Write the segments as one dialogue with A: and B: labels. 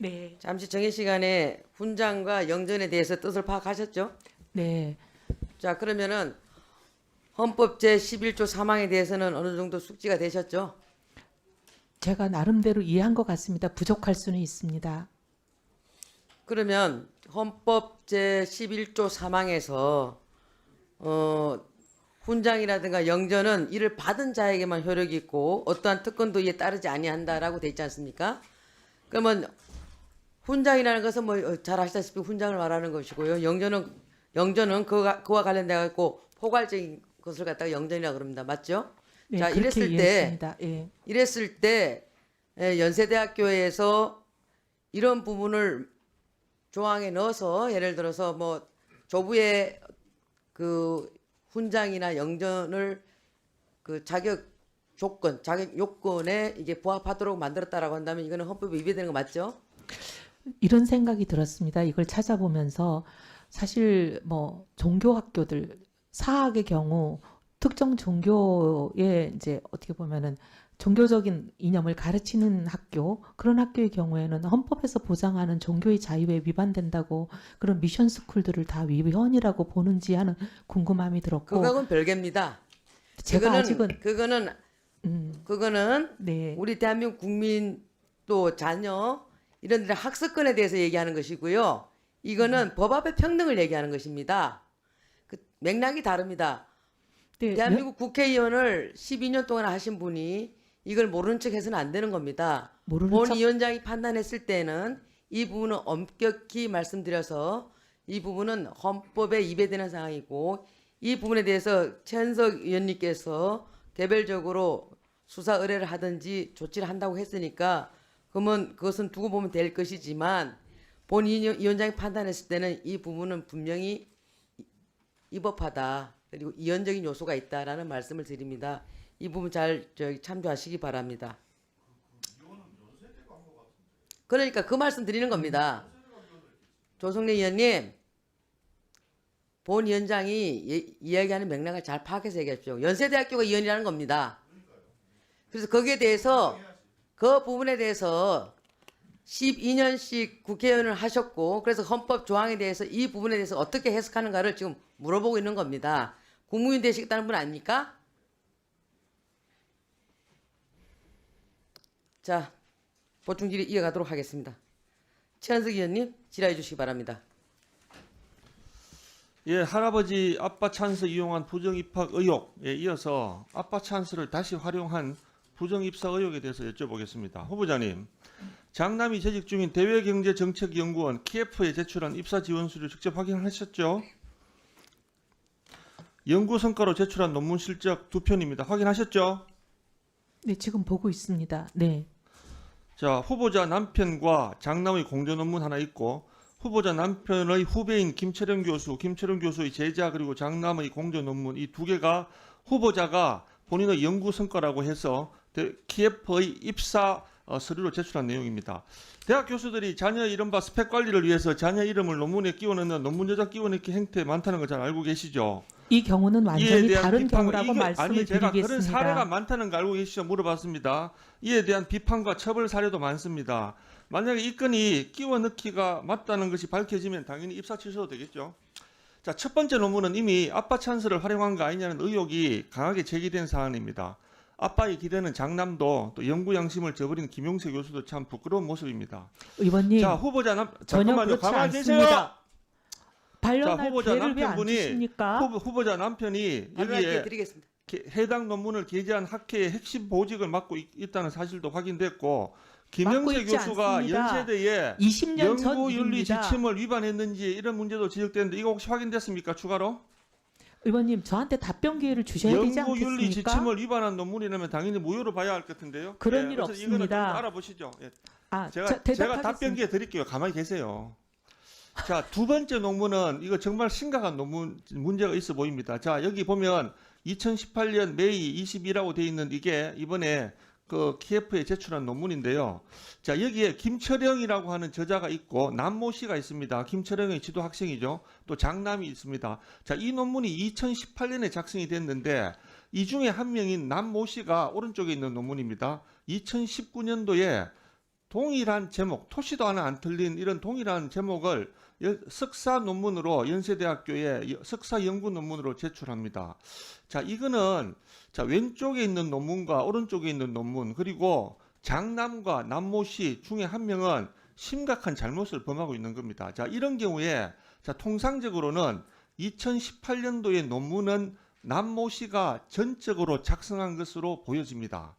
A: 네.
B: 잠시 정해 시간에 훈장과 영전에 대해서 뜻을 파악하셨죠?
A: 네.
B: 자, 그러면은 헌법 제11조 3항에 대해서는 어느 정도 숙지가 되셨죠?
A: 제가 나름대로 이해한 것 같습니다. 부족할 수는 있습니다.
B: 그러면 헌법 제11조 3항에서 훈장이라든가 영전은 이를 받은 자에게만 효력이 있고 어떠한 특권도 이에 따르지 아니한다라고 돼 있지 않습니까? 그러면 훈장이라는 것은 뭐 잘 아시다시피 훈장을 말하는 것이고요. 영전은 그와 관련돼 갖고 포괄적인 것을 갖다가 영전이라고 그럽니다. 맞죠?
A: 네,
B: 자,
A: 그렇게 이해했습니다. 예.
B: 이랬을 때 연세대학교에서 이런 부분을 조항에 넣어서 예를 들어서 뭐 조부의 그 훈장이나 영전을 그 자격 요건에 이게 부합하도록 만들었다라고 한다면 이거는 헌법에 위배되는 거 맞죠?
A: 이런 생각이 들었습니다. 이걸 찾아보면서 사실 뭐 종교 학교들 사학의 경우 특정 종교에 이제 어떻게 보면은 종교적인 이념을 가르치는 학교 그런 학교의 경우에는 헌법에서 보장하는 종교의 자유에 위반된다고 그런 미션 스쿨들을 다 위헌이라고 보는지 하는 궁금함이 들었고
B: 그거하고는 별개입니다.
A: 제가 아직은
B: 그거는
A: 네.
B: 우리 대한민국 국민 또 자녀 이런 데의 학습권에 대해서 얘기하는 것이고요. 이거는 법 앞에 평등을 얘기하는 것입니다. 그 맥락이 다릅니다.
A: 네,
B: 대한민국 국회의원을 12년 동안 하신 분이 이걸 모르는 척 해서는 안 되는 겁니다.
A: 모르는
B: 본
A: 척
B: 위원장이 판단했을 때는 이 부분은 엄격히 말씀드려서 이 부분은 헌법에 위배되는 사항이고 이 부분에 대해서 최현석 의원님께서 개별적으로 수사 의뢰를 하든지 조치를 한다고 했으니까 그러면 그것은 두고 보면 될 것이지만 본 위원장이 판단했을 때는 이 부분은 분명히 위법하다. 그리고 이원적인 요소가 있다라는 말씀을 드립니다. 이 부분 잘 참조하시기 바랍니다. 그러니까 그 말씀 드리는 겁니다. 조성래 의원님, 본 위원장이 이야기하는 맥락을 잘 파악해서 얘기하십시오. 연세대학교가 위헌이라는 겁니다. 그래서 거기에 대해서 그 부분에 대해서 12년씩 국회의원을 하셨고 그래서 헌법 조항에 대해서 이 부분에 대해서 어떻게 해석하는가를 지금 물어보고 있는 겁니다. 국무위원 되시겠다는 분 아닙니까? 자, 보충 질의 이어가도록 하겠습니다. 최한석 의원님 질의해 주시기 바랍니다.
C: 예, 할아버지 아빠 찬스 이용한 부정 입학 의혹에 이어서 아빠 찬스를 다시 활용한 부정 입사 의혹에 대해서 여쭤보겠습니다. 후보자님, 장남이 재직 중인 대외경제정책연구원 KF에 제출한 입사 지원 서류 직접 확인하셨죠? 연구 성과로 제출한 논문 실적 2편입니다. 확인하셨죠?
A: 네, 지금 보고 있습니다. 네.
C: 자, 후보자 남편과 장남의 공저 논문 하나 있고 후보자 남편의 후배인 김철영 교수의 제자 그리고 장남의 공저 논문 이 두 개가 후보자가 본인의 연구 성과라고 해서 KF의 입사 서류로 제출한 내용입니다. 대학 교수들이 자녀 이른바 스펙 관리를 위해서 자녀 이름을 논문에 끼워넣는 논문 저작 끼워넣기 행태 많다는 거 잘 알고 계시죠?
A: 이 경우는 완전히 다른
C: 비판,
A: 경우라고 말씀을
C: 아니 제가
A: 드리겠습니다.
C: 그런 사례가 많다는 거 알고 계시죠? 물어봤습니다. 이에 대한 비판과 처벌 사례도 많습니다. 만약에 이 건이 끼워넣기가 맞다는 것이 밝혀지면 당연히 입사 취소도 되겠죠. 자, 첫 번째 논문은 이미 아빠 찬스를 활용한 거 아니냐는 의혹이 강하게 제기된 사안입니다. 아빠의 기대는 장남도 또 연구 양심을 저버린 김용세 교수도 참 부끄러운 모습입니다.
A: 의원님,
C: 자, 후보자
A: 전혀
C: 잠깐만요.
A: 그렇지
C: 가만히 계세요.
A: 않습니다.
C: 자,
A: 반론할
C: 후보자
A: 기회를 왜 안
C: 남편분이
A: 주십니까?
C: 후보자 남편이
B: 발언할 기회
C: 여기에
B: 드리겠습니다.
C: 해당 논문을 게재한 학회의 핵심 보직을 맡고 있다는 사실도 확인됐고 김영재
A: 있지
C: 교수가
A: 않습니다.
C: 연세대에
A: 20년 전
C: 연구윤리
A: 일입니다.
C: 지침을 위반했는지 이런 문제도 지적되는데 이거 혹시 확인됐습니까? 추가로?
A: 의원님, 저한테 답변 기회를 주셔야 되지
C: 연구윤리
A: 않겠습니까?
C: 지침을 위반한 논문이라면 당연히 무효로 봐야 할 것 같은데요.
A: 그런 일
C: 그래서 이거는 좀
A: 없습니다.
C: 알아보시죠. 예.
A: 아,
C: 제가
A: 대답하겠습니다.
C: 답변 기회 드릴게요. 가만히 계세요. 자, 두 번째 논문은 이거 정말 심각한 논문 문제가 있어 보입니다. 자, 여기 보면 2018년 메이 20이라고 돼 있는 이게 이번에 그 KF에 제출한 논문인데요. 자, 여기에 김철영이라고 하는 저자가 있고 남모 씨가 있습니다. 김철영의 지도 학생이죠. 또 장남이 있습니다. 자, 이 논문이 2018년에 작성이 됐는데 이 중에 한 명인 남모 씨가 오른쪽에 있는 논문입니다. 2019년도에 동일한 제목, 토시도 하나 안 틀린 이런 동일한 제목을 석사 논문으로 연세대학교에 석사 연구 논문으로 제출합니다. 자, 이거는 자, 왼쪽에 있는 논문과 오른쪽에 있는 논문 그리고 장남과 남모씨 중에 한 명은 심각한 잘못을 범하고 있는 겁니다. 자, 이런 경우에 자, 통상적으로는 2018년도의 논문은 남모씨가 전적으로 작성한 것으로 보여집니다.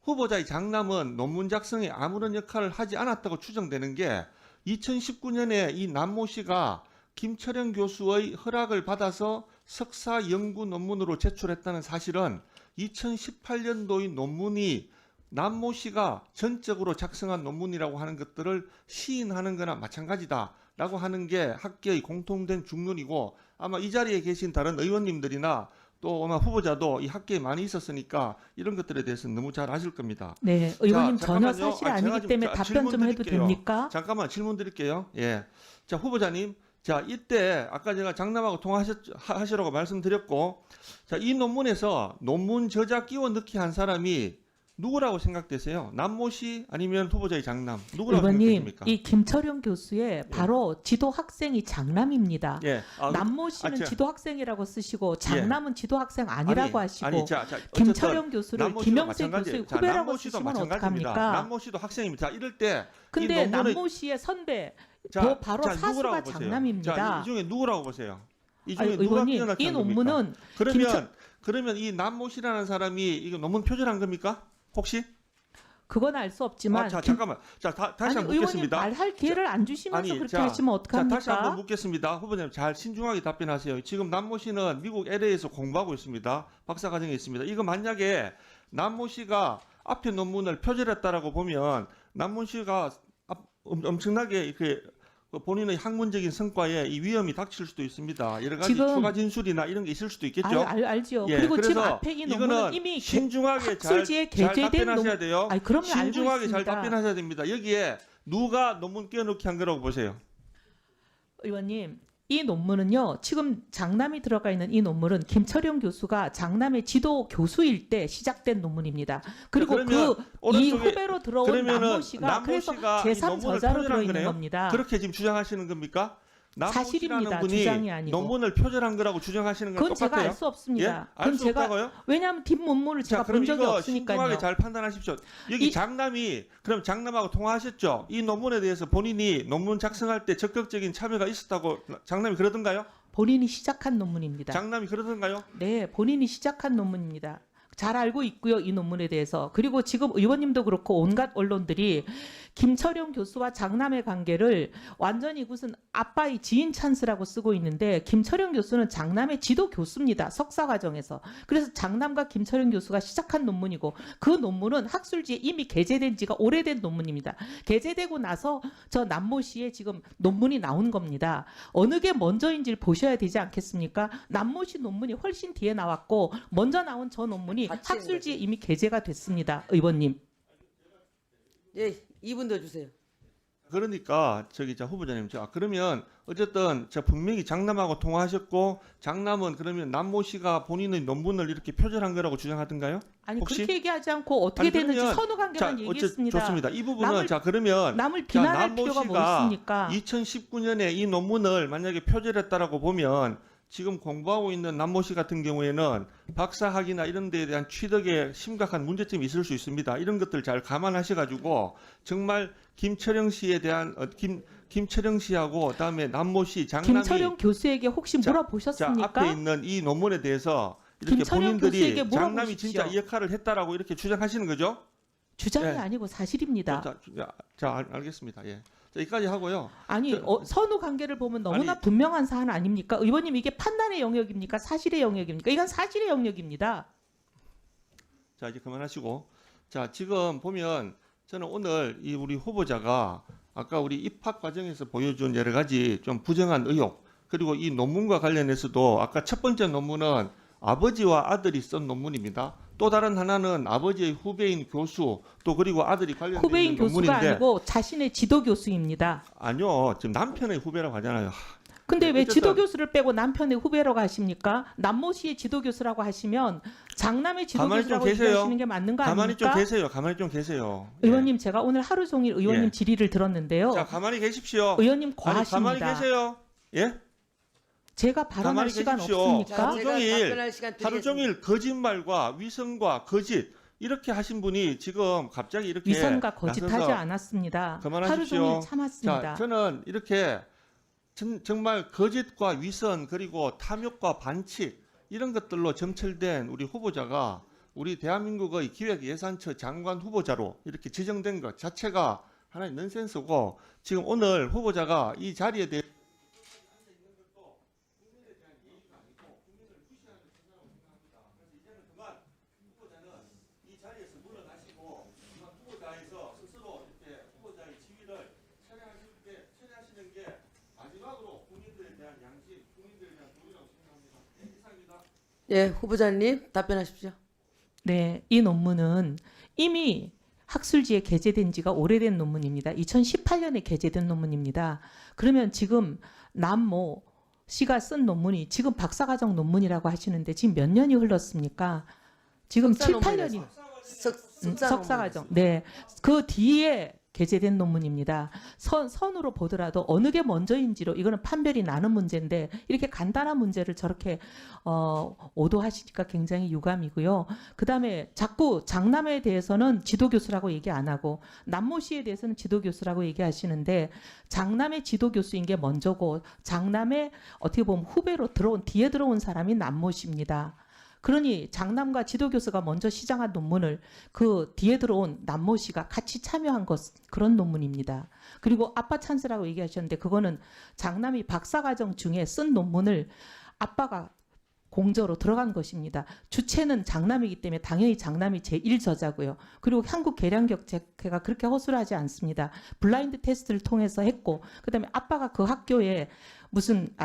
C: 후보자의 장남은 논문 작성에 아무런 역할을 하지 않았다고 추정되는 게 2019년에 이 남모씨가 김철영 교수의 허락을 받아서 석사 연구 논문으로 제출했다는 사실은 2018년도의 논문이 남모씨가 전적으로 작성한 논문이라고 하는 것들을 시인하는 거나 마찬가지다라고 하는 게 학계의 공통된 중론이고 아마 이 자리에 계신 다른 의원님들이나 또 아마 후보자도 이 학계에 많이 있었으니까 이런 것들에 대해서는 너무 잘 아실 겁니다.
A: 네, 의원님
C: 자,
A: 전혀
C: 잠깐만요.
A: 사실이
C: 아, 제가
A: 아니기
C: 좀
A: 때문에
C: 자,
A: 답변
C: 질문
A: 좀 해도
C: 드릴게요.
A: 됩니까?
C: 잠깐만 질문 드릴게요. 예. 자, 후보자님. 자, 이때 아까 제가 장남하고 통화하시라고 말씀드렸고 자, 이 논문에서 논문 저자 끼워 넣기 한 사람이 누구라고 생각되세요? 남모씨 아니면 후보자의 장남? 누구라고
A: 의원님,
C: 생각되십니까?
A: 이 김철용 교수의 바로 지도 학생이 장남입니다.
C: 예.
A: 남모 씨는
C: 자,
A: 지도 학생이라고 쓰시고 장남은 지도 학생 아니라고 하시고
C: 아니, 자,
A: 김철용 교수를
C: 남모 씨도
A: 김영세
C: 마찬가지예요.
A: 교수의
C: 자,
A: 후배라고
C: 남모 씨도
A: 쓰시면
C: 마찬가지입니다.
A: 어떡합니까?
C: 남모 씨도 학생입니다. 자, 이럴 때
A: 근데
C: 이 논문의
A: 남모 씨의 선배
C: 자,
A: 바로
C: 자,
A: 사수가
C: 누구라고 보세요?
A: 장남입니다.
C: 자, 이 중에 누구라고 보세요? 이 중에
A: 아니,
C: 누가
A: 의원님,
C: 뛰어나게
A: 이
C: 한 겁니까?
A: 논문은
C: 그러면 이 남모씨라는 사람이 이거 논문 표절한 겁니까? 혹시?
A: 그건 알 수 없지만
C: 자, 잠깐만. 자, 다시
A: 아니,
C: 한번
A: 의원님
C: 묻겠습니다.
A: 말할 기회를 안 주시면서
C: 아니,
A: 그렇게
C: 자,
A: 하시면
C: 자, 다시 한번
A: 어떡합니까?
C: 묻겠습니다. 후보자님 잘 신중하게 답변하세요. 지금 남모 씨는 미국 LA에서 공부하고 있습니다. 박사과정에 있습니다. 이거 만약에 남모 씨가 앞에 논문을 표절했다라고 보면 남모 씨가 엄청나게 이렇게 본인의 학문적인 성과에 이 위험이 닥칠 수도 있습니다. 여러 가지
A: 지금-
C: 추가 진술이나 이런 게 있을 수도 있겠죠.
A: 알지요.
C: 예,
A: 그리고 지금
C: 그래서
A: 앞에 이
C: 이거는
A: 논문은 이미
C: 신중하게
A: 학술지에
C: 잘
A: 게재된
C: 답변하셔야 돼요.
A: 아니, 그럼요, 알고
C: 신중하게 잘
A: 있습니다.
C: 답변하셔야 됩니다. 여기에 누가 논문 끼워넣기 한 거라고 보세요.
A: 의원님, 이 논문은요. 지금 장남이 들어가 있는 이 논문은 김철용 교수가 장남의 지도 교수일 때 시작된 논문입니다. 그리고
C: 그러면
A: 이
C: 오른쪽에
A: 후배로 들어온
C: 그러면은
A: 남모 씨가
C: 남모
A: 그래서
C: 씨가 이
A: 제3
C: 논문을
A: 저자로
C: 표절한
A: 들어 있는
C: 거네요?
A: 겁니다.
C: 그렇게 지금 주장하시는 겁니까? 남모
A: 사실입니다.
C: 씨라는 분이
A: 주장이 아니고.
C: 논문을 표절한 거라고 주장하시는 건
A: 그건 제가
C: 똑같아요?
A: 알 수 없습니다.
C: 예? 알
A: 그건
C: 수
A: 제가
C: 없다고요?
A: 왜냐하면 뒷문문을 제가
C: 자, 그럼
A: 본 적이
C: 이거
A: 없으니까요.
C: 신중하게 잘 판단하십시오. 여기
A: 이-
C: 장남이 그럼 장남하고 통화하셨죠? 이 논문에 대해서 본인이 논문 작성할 때 적극적인 참여가 있었다고 장남이 그러던가요?
A: 본인이 시작한 논문입니다.
C: 장남이 그러던가요?
A: 네, 본인이 시작한 논문입니다. 잘 알고 있고요, 이 논문에 대해서. 그리고 지금 의원님도 그렇고 온갖 언론들이 김철용 교수와 장남의 관계를 완전히 무슨 아빠의 지인 찬스라고 쓰고 있는데 김철용 교수는 장남의 지도 교수입니다. 석사 과정에서. 그래서 장남과 김철용 교수가 시작한 논문이고 그 논문은 학술지에 이미 게재된 지가 오래된 논문입니다. 게재되고 나서 저 남모 씨의 지금 논문이 나온 겁니다. 어느 게 먼저인지를 보셔야 되지 않겠습니까? 남모 씨 논문이 훨씬 뒤에 나왔고 먼저 나온 저 논문이
B: 같이
A: 학술지에 이미 게재가 됐습니다. 의원님.
B: 예, 2분 더 주세요.
C: 그러니까 자 후보자님 그러면 어쨌든 저 분명히 장남하고 통화하셨고 장남은 그러면 남모 씨가 본인의 논문을 이렇게 표절한 거라고 주장하던가요?
A: 아니
C: 혹시?
A: 그렇게 얘기하지 않고 어떻게
C: 아니,
A: 되는지
C: 그러면
A: 선후 관계만 얘기했습니다.
C: 좋습니다. 이 부분은
A: 남을-
C: 자 그러면
A: 남을
C: 자,
A: 비난할
C: 남모
A: 필요가 뭐
C: 씨가
A: 있습니까?
C: 2019년에 이 논문을 만약에 표절했다라고 보면 지금 공부하고 있는 남모 씨 같은 경우에는 박사학위나 이런 데에 대한 취득에 심각한 문제점이 있을 수 있습니다. 이런 것들 잘 감안하셔가지고 정말 김철영 씨에 대한 김철영 씨하고 그다음에 남모 씨 장남이
A: 김철용 교수에게 혹시
C: 자,
A: 물어보셨습니까?
C: 앞에 있는 이 논문에 대해서 이렇게
A: 김철영 교수에게
C: 본인들이 장남이
A: 물어보십시오.
C: 진짜 이 역할을 했다라고 이렇게 주장하시는 거죠?
A: 주장이
C: 예.
A: 아니고 사실입니다.
C: 알겠습니다. 예. 자, 여기까지 하고요.
A: 아니 선후 관계를 보면 너무나
C: 아니-
A: 분명한 사안 아닙니까? 의원님 이게 판단의 영역입니까? 사실의 영역입니까? 이건 사실의 영역입니다.
C: 자, 이제 그만하시고. 자, 지금 보면 저는 오늘 이 우리 후보자가 아까 우리 입학 과정에서 보여준 여러 가지 좀 부정한 의혹, 그리고 이 논문과 관련해서도 아까 첫 번째 논문은 아버지와 아들이 쓴 논문입니다. 또 다른 하나는 아버지의 후배인 교수, 또 그리고 아들이 관련된
A: 후배인 교수가
C: 논문인데
A: 아니고 자신의 지도 교수입니다.
C: 아니요, 지금 남편의 후배라고 하잖아요.
A: 근데
C: 네,
A: 왜
C: 어쨌든-
A: 지도교수를 빼고 남편의 후배라고 하십니까? 남모 씨의 지도교수라고 하시면 장남의
C: 가만히 좀
A: 지도교수라고
C: 계세요.
A: 얘기하시는 게 맞는 거
C: 가만히 좀
A: 아닙니까?
C: 계세요. 가만히 좀 계세요. 예.
A: 의원님, 제가 오늘 하루 종일 의원님
C: 예.
A: 질의를 들었는데요.
C: 자, 가만히 계십시오.
A: 의원님
C: 아니, 가만히
A: 과하십니다.
C: 계세요. 예?
A: 제가 발언할
C: 가만히
A: 시간
C: 계십시오.
A: 없습니까?
C: 하루 종일,
B: 답변할 시간
C: 하루
B: 드리겠습니다.
C: 종일 거짓말과 위선과 거짓 이렇게 하신 분이 지금 갑자기 이렇게
A: 위선과 거짓하지
C: 나서서
A: 않았습니다. 하루
C: 그만하십시오.
A: 종일 참았습니다.
C: 자, 저는 이렇게 정말 거짓과 위선 그리고 탐욕과 반칙 이런 것들로 점철된 우리 후보자가 우리 대한민국의 기획예산처 장관 후보자로 이렇게 지정된 것 자체가 하나의 넌센스고 지금 오늘 후보자가 이 자리에 대해 이 자리에서 물러나시고 그만 후보자에서 스스로 이렇게 후보자의 지위를 철회하시는 게 마지막으로 국민들에 대한 양심, 국민들에 대한 도리라고 생각합니다. 네, 이상입니다.
B: 예, 후보자님 답변하십시오.
A: 네, 이 논문은 이미 학술지에 게재된 지가 오래된 논문입니다. 2018년에 게재된 논문입니다. 그러면 지금 남모 씨가 쓴 논문이 지금 박사과정 논문이라고 하시는데 지금 몇 년이 흘렀습니까? 지금
B: 석사
A: 7,
B: 논문이라서.
A: 8년이 석사과정. 네. 그 뒤에 게재된 논문입니다. 선으로 보더라도 어느 게 먼저인지로 이거는 판별이 나는 문제인데 이렇게 간단한 문제를 저렇게 오도하시니까 굉장히 유감이고요. 그다음에 자꾸 장남에 대해서는 지도교수라고 얘기 안 하고 남모 씨에 대해서는 지도교수라고 얘기하시는데 장남의 지도교수인 게 먼저고 장남의 어떻게 보면 후배로 뒤에 들어온 사람이 남모 씨입니다. 그러니 장남과 지도교수가 먼저 시작한 논문을 그 뒤에 들어온 남모 씨가 같이 참여한 그런 논문입니다. 그리고 아빠 찬스라고 얘기하셨는데 그거는 장남이 박사과정 중에 쓴 논문을 아빠가 공저로 들어간 것입니다. 주체는 장남이기 때문에 당연히 장남이 제1저자고요. 그리고 한국계량격제회가 그렇게 허술하지 않습니다. 블라인드 테스트를 통해서 했고 그다음에 아빠가 그 학교에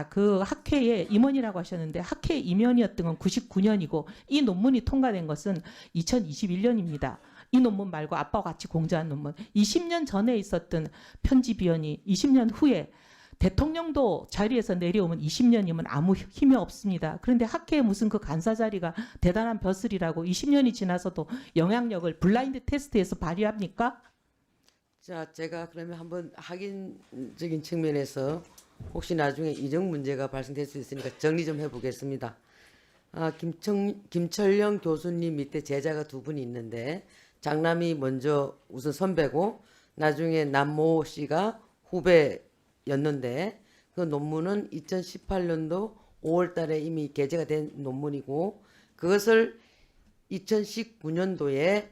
A: 그 학회의 임원이라고 하셨는데 학회 임원이었던 건 99년이고 이 논문이 통과된 것은 2021년입니다. 이 논문 말고 아빠와 같이 공저한 논문. 20년 전에 있었던 편집위원이 20년 후에 대통령도 자리에서 내려오면 20년이면 아무 힘이 없습니다. 그런데 학회에 무슨 그 간사 자리가 대단한 벼슬이라고 20년이 지나서도 영향력을 블라인드 테스트에서 발휘합니까?
B: 자, 제가 그러면 한번 확인적인 측면에서 혹시 나중에 이정 문제가 발생될 수 있으니까 정리 좀 해보겠습니다. 김철영 교수님 밑에 제자가 두 분이 있는데 장남이 먼저 우선 선배고 나중에 남모 씨가 후배였는데 그 논문은 2018년도 5월 달에 이미 게재가 된 논문이고 그것을 2019년도에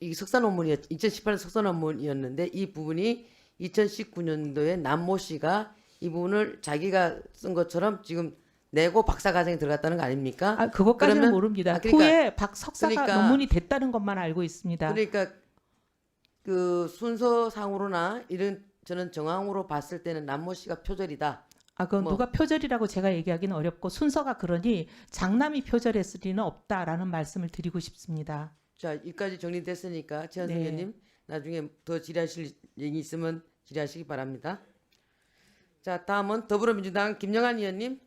B: 이 석사 논문이었 2018년 석사 논문이었는데 이 부분이 2019년도에 남모 씨가 이 부분을 자기가 쓴 것처럼 지금 내고 박사과정에 들어갔다는 거 아닙니까?
A: 그것까지는
B: 그러면-
A: 모릅니다.
B: 그러니까-
A: 후에 석사가
B: 그러니까-
A: 논문이 됐다는 것만 알고 있습니다.
B: 그러니까 그 순서상으로나 이런 저는 정황으로 봤을 때는 남모 씨가 표절이다.
A: 그건
B: 뭐-
A: 누가 표절이라고 제가 얘기하기는 어렵고 순서가 그러니 장남이 표절했을 리는 없다라는 말씀을 드리고 싶습니다.
B: 자, 여기까지 정리됐으니까 최현성
A: 네.
B: 의원님 나중에 더 질의하실 얘기 있으면 질의하시기 바랍니다. 자, 다음은 더불어민주당 김영환 의원님